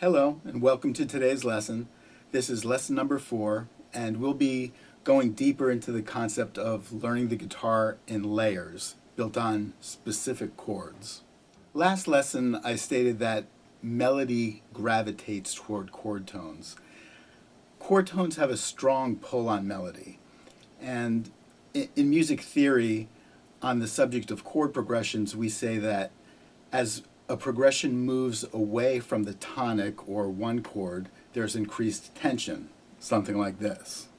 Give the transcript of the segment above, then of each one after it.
Hello and welcome to today's lesson. This is lesson number 4, and we'll be going deeper into the concept of learning the guitar in layers built on specific chords. Last lesson I stated that melody gravitates toward chord tones. Chord tones have a strong pull on melody, and in music theory, on the subject of chord progressions, we say that as a progression moves away from the tonic or one chord, there's increased tension, something like this.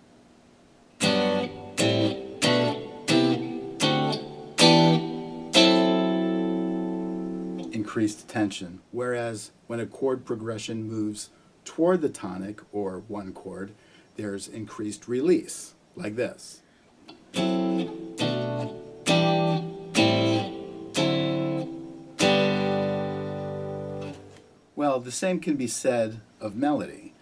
Increased tension. Whereas when a chord progression moves toward the tonic or one chord, there's increased release, like this. Well, the same can be said of melody,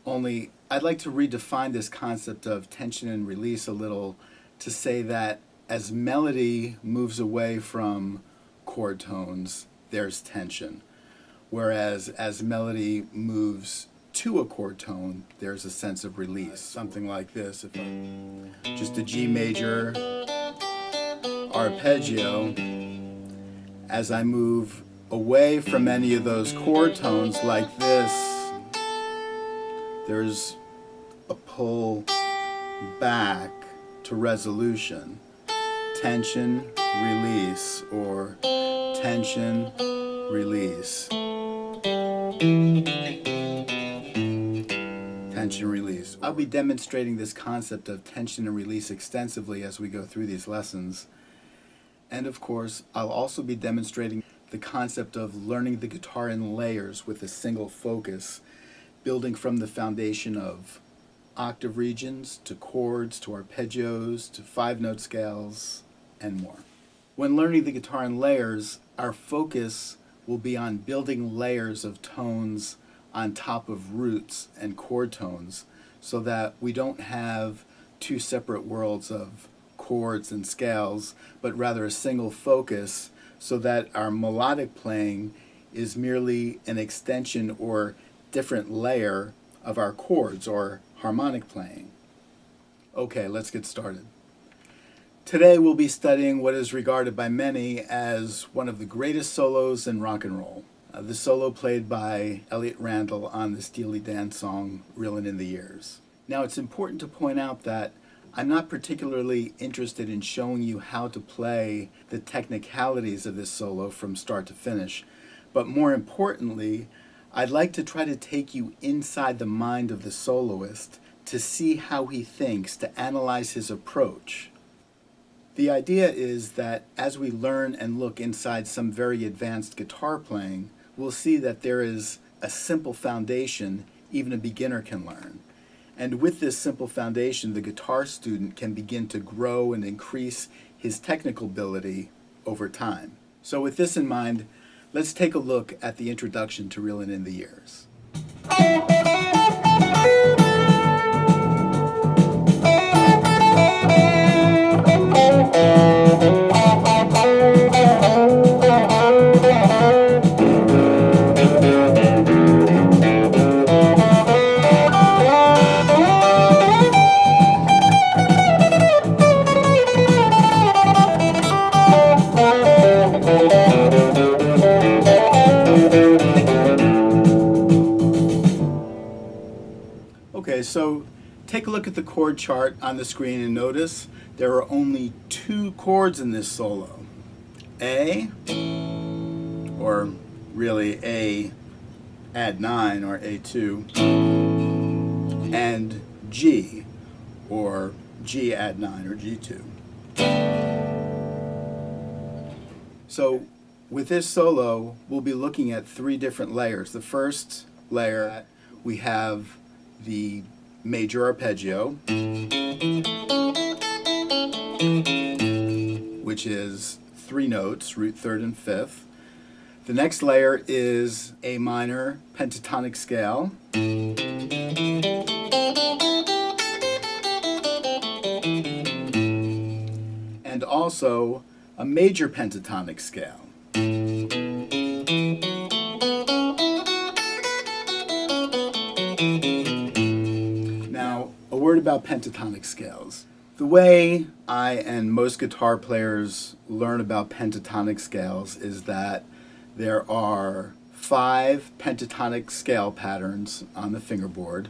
only I'd like to redefine this concept of tension and release a little to say that as melody moves away from chord tones, there's tension, whereas as melody moves to a chord tone, there's a sense of release. Something like this, just a G major arpeggio, as I move away from any of those chord tones like this, there's a pull back to resolution. Tension, release, or tension, release. Tension, release. I'll be demonstrating this concept of tension and release extensively as we go through these lessons. And of course, I'll also be demonstrating the concept of learning the guitar in layers with a single focus, building from the foundation of octave regions to chords to arpeggios to 5-note scales and more. When learning the guitar in layers, our focus will be on building layers of tones on top of roots and chord tones so that we don't have two separate worlds of chords and scales, but rather a single focus so that our melodic playing is merely an extension or different layer of our chords or harmonic playing. Okay, let's get started. Today we'll be studying what is regarded by many as one of the greatest solos in rock and roll, the solo played by Elliott Randall on the Steely Dan song Reelin' in the Years. Now it's important to point out that I'm not particularly interested in showing you how to play the technicalities of this solo from start to finish, but more importantly, I'd like to try to take you inside the mind of the soloist to see how he thinks, to analyze his approach. The idea is that as we learn and look inside some very advanced guitar playing, we'll see that there is a simple foundation even a beginner can learn. And with this simple foundation, the guitar student can begin to grow and increase his technical ability over time. So with this in mind, let's take a look at the introduction to Reelin' in the Years. Okay, so take a look at the chord chart on the screen and notice there are only 2 chords in this solo. A, or really A add 9 or A2, and G, or G add 9 or G2. So with this solo, we'll be looking at 3 different layers. The first layer, we have the major arpeggio, which is 3 notes, root, third, and fifth. The next layer is A minor pentatonic scale. And also a major pentatonic scale. about pentatonic scales. The way I and most guitar players learn about pentatonic scales is that there are 5 pentatonic scale patterns on the fingerboard,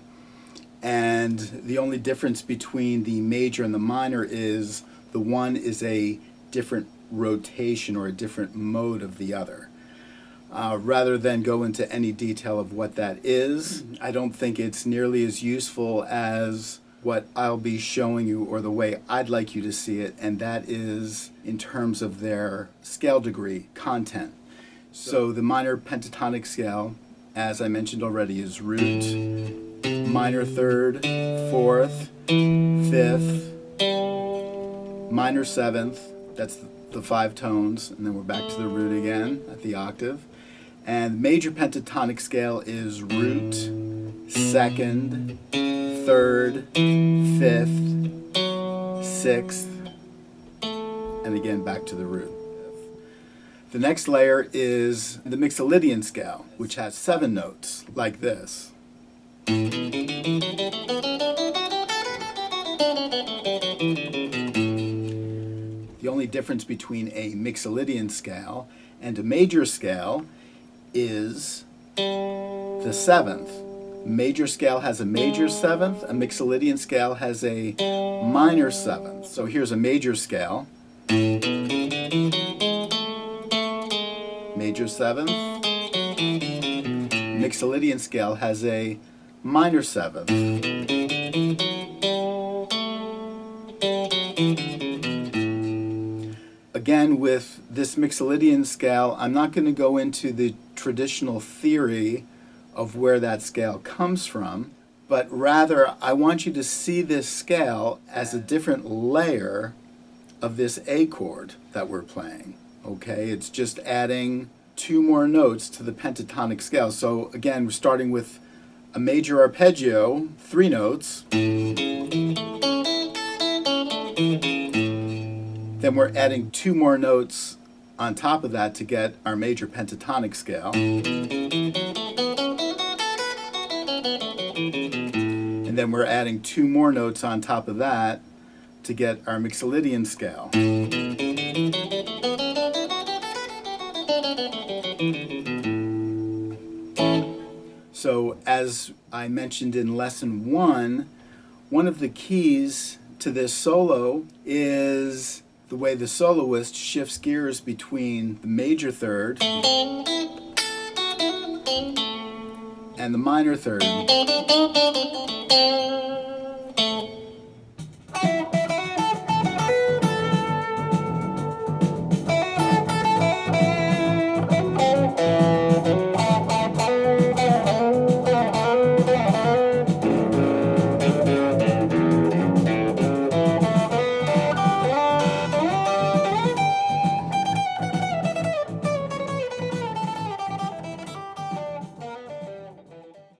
and the only difference between the major and the minor is the one is a different rotation or a different mode of the other. Rather than go into any detail of what that is, I don't think it's nearly as useful as what I'll be showing you, or the way I'd like you to see it, and that is in terms of their scale degree content. So the minor pentatonic scale, as I mentioned already, is root, minor third, fourth, fifth, minor seventh, that's the 5 tones, and then we're back to the root again at the octave. And major pentatonic scale is root, second, third, fifth, sixth, and again back to the root. The next layer is the Mixolydian scale, which has 7 notes, like this. The only difference between a Mixolydian scale and a major scale is the 7th. Major scale has a major 7th, a Mixolydian scale has a minor 7th. So here's a major scale. Major 7th. Mixolydian scale has a minor 7th. Again, with this Mixolydian scale, I'm not going to go into the traditional theory of where that scale comes from, but rather I want you to see this scale as a different layer of this A chord that we're playing. Okay, it's just adding 2 more notes to the pentatonic scale. So again, we're starting with a major arpeggio, 3 notes. Then we're adding 2 more notes on top of that to get our major pentatonic scale. And then we're adding 2 more notes on top of that to get our Mixolydian scale. So as I mentioned in lesson 1, one of the keys to this solo is the way the soloist shifts gears between the major third and the minor third.